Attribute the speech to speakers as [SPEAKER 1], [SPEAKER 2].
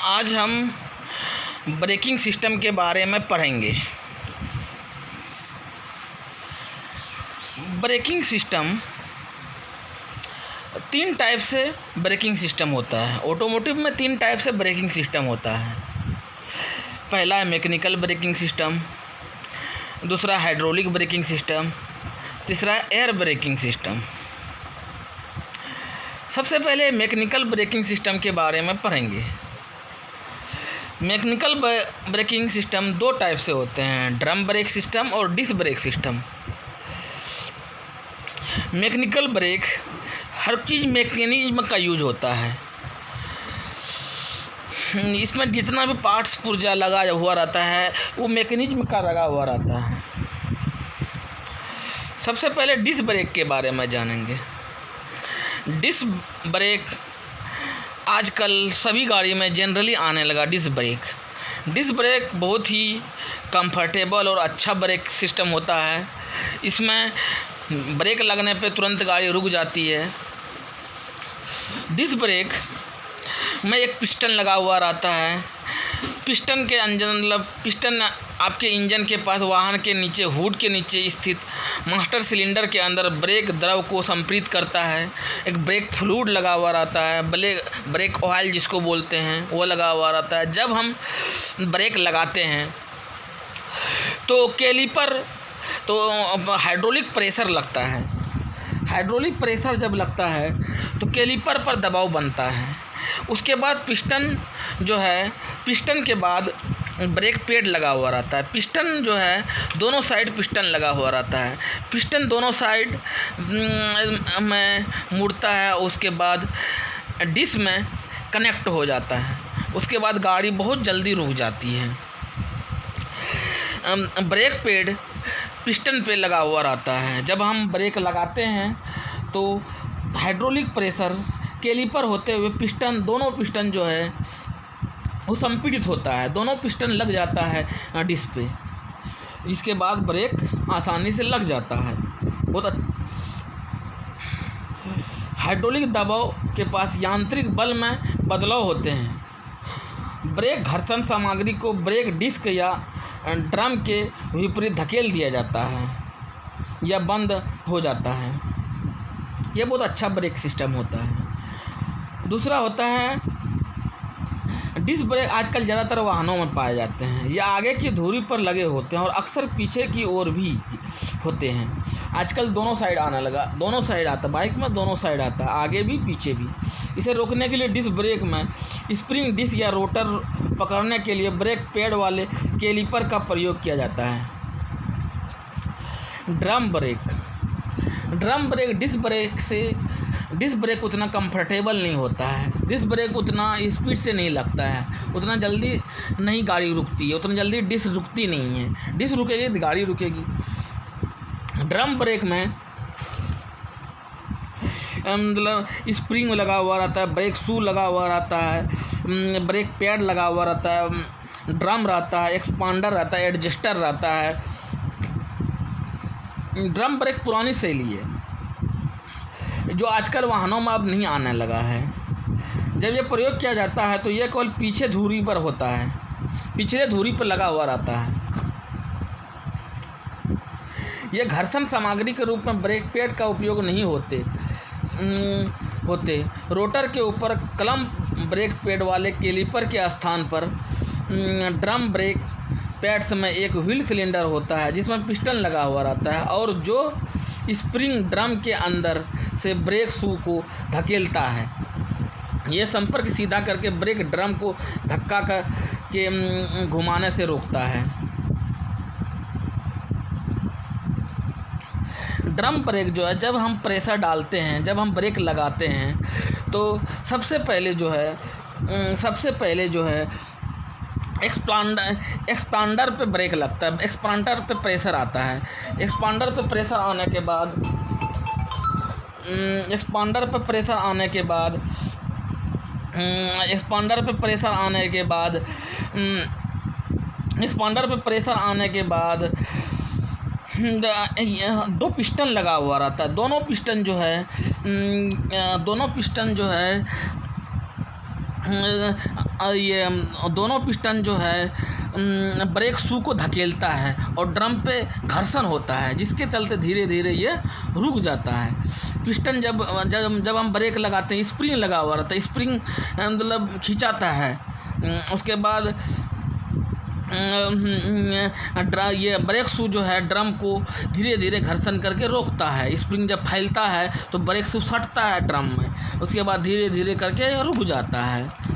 [SPEAKER 1] आज हम breaking system के बारे में पढ़ेंगे। ब्रेकिंग सिस्टम तीन टाइप से ब्रेकिंग सिस्टम होता है। ऑटोमोटिव में तीन टाइप से ब्रेकिंग सिस्टम होता है। पहला है मैकेनिकल ब्रेकिंग सिस्टम, दूसरा हाइड्रोलिक ब्रेकिंग सिस्टम, तीसरा एयर ब्रेकिंग सिस्टम। सबसे पहले मैकेनिकल ब्रेकिंग सिस्टम के बारे में पढ़ेंगे। मैकेनिकल ब्रेकिंग सिस्टम दो टाइप से होते हैं, ड्रम ब्रेक सिस्टम और disc brake system. Mechanical brake हर चीज़ मैकेनिज्म का यूज होता है। इसमें जितना भी पार्ट्स पुर्जा लगा हुआ रहता है वो मैकेनिज्म का लगा हुआ रहता है। सबसे पहले डिस्क ब्रेक के बारे में जानेंगे। डिस्क ब्रेक आजकल सभी गाड़ी में जनरली आने लगा। डिस्क ब्रेक बहुत ही कंफर्टेबल और अच्छा ब्रेक सिस्टम होता है। इसमें ब्रेक लगने पे तुरंत गाड़ी रुक जाती है। डिस्क ब्रेक में एक पिस्टन लगा हुआ रहता है। पिस्टन आपके इंजन के पास वाहन के नीचे, हुड के नीचे स्थित मास्टर सिलेंडर के अंदर ब्रेक द्रव को संपीड़ित करता है। एक ब्रेक फ्लूइड लगा हुआ रहता है, ब्रेक ऑयल जिसको बोलते हैं वो लगा हुआ रहता है। जब हम ब्रेक लगाते हैं तो कैलिपर हाइड्रोलिक प्रेशर लगता है। हाइड्रोलिक प्रेशर जब लगता है तो कैलिपर पर दबाव बनता है। उसके बाद पिस्टन के बाद ब्रेक पैड लगा हुआ रहता है। पिस्टन दोनों साइड पिस्टन लगा हुआ रहता है। पिस्टन दोनों साइड में मुड़ता है। उसके बाद डिस्क में कनेक्ट हो जाता है। उसके बाद गाड़ी बहुत जल्दी रुक जाती है। ब्रेक पैड पिस्टन पे लगा हुआ रहता है। जब हम ब्रेक लगाते हैं तो हाइड्रोलिक प्रेशर कैलिपर होते हुए दोनों पिस्टन वो संपीड़ित होता है। दोनों पिस्टन लग जाता है डिस्क पे। इसके बाद ब्रेक आसानी से लग जाता है। हाइड्रोलिक दबाव के पास यांत्रिक बल में बदलाव होते हैं। ब्रेक घर्षण सामग्री को ब्रेक डिस्क या ड्रम के विपरीत धकेल दिया जाता है या बंद हो जाता है। यह बहुत अच्छा ब्रेक सिस्टम होता है। दूसरा होता है डिस्क ब्रेक। आजकल ज़्यादातर वाहनों में पाए जाते हैं। ये आगे की धुरी पर लगे होते हैं और अक्सर पीछे की ओर भी होते हैं। आजकल दोनों साइड आने लगा। दोनों साइड आता है, बाइक में दोनों साइड आता है, आगे भी पीछे भी। इसे रोकने के लिए डिस्क ब्रेक में स्प्रिंग डिस्क या रोटर पकड़ने के लिए ब्रेक पैड वाले कैलिपर का प्रयोग किया जाता है। ड्रम ब्रेक डिस्क ब्रेक उतना कंफर्टेबल नहीं होता है। डिस्क ब्रेक उतना स्पीड से नहीं लगता है, उतना जल्दी नहीं गाड़ी रुकती है, उतना जल्दी डिस्क रुकती नहीं है। डिस्क रुकेगी तो गाड़ी रुकेगी। ड्रम ब्रेक में स्प्रिंग लगा हुआ रहता है, ब्रेक शू लगा हुआ रहता है, ब्रेक पैड लगा हुआ रहता है, ड्रम रहता है, एक्सपांडर रहता है, एडजस्टर रहता है। ड्रम ब्रेक पुरानी शैली है जो आजकल वाहनों में अब नहीं आने लगा है। जब ये प्रयोग किया जाता है तो ये केवल पीछे धुरी पर होता है, पिछले धुरी पर लगा हुआ रहता है। ये घर्षण सामग्री के रूप में ब्रेक पैड का उपयोग नहीं होते। रोटर के ऊपर क्लम्प ब्रेक पैड वाले कैलिपर के स्थान पर ड्रम ब्रेक पैड्स में एक व्हील सिलेंडर होता है जिसमें पिस्टन लगा हुआ रहता है और जो स्प्रिंग ड्रम के अंदर से ब्रेक शू को धकेलता है। यह संपर्क सीधा करके ब्रेक ड्रम को धक्का के घुमाने से रोकता है। ड्रम ब्रेक जब हम प्रेशर डालते हैं, जब हम ब्रेक लगाते हैं तो सबसे पहले एक्सपांडर पे ब्रेक लगता है। एक्सपांडर पे प्रेशर आता है। एक्सपांडर पे प्रेशर आने के बाद दो पिस्टन लगा हुआ रहता है। दोनों पिस्टन ये दोनों पिस्टन जो है ब्रेक शू को धकेलता है और ड्रम पे घर्षण होता है, जिसके चलते धीरे धीरे ये रुक जाता है। पिस्टन जब जब जब हम ब्रेक लगाते हैं, स्प्रिंग लगा हुआ रहता है, स्प्रिंग मतलब खिंचाता है। उसके बाद ये ब्रेक शू जो है ड्रम को धीरे धीरे घर्षण करके रोकता है। स्प्रिंग जब फैलता है तो ब्रेक शू सटता है ड्रम में, उसके बाद धीरे धीरे करके रुक जाता है।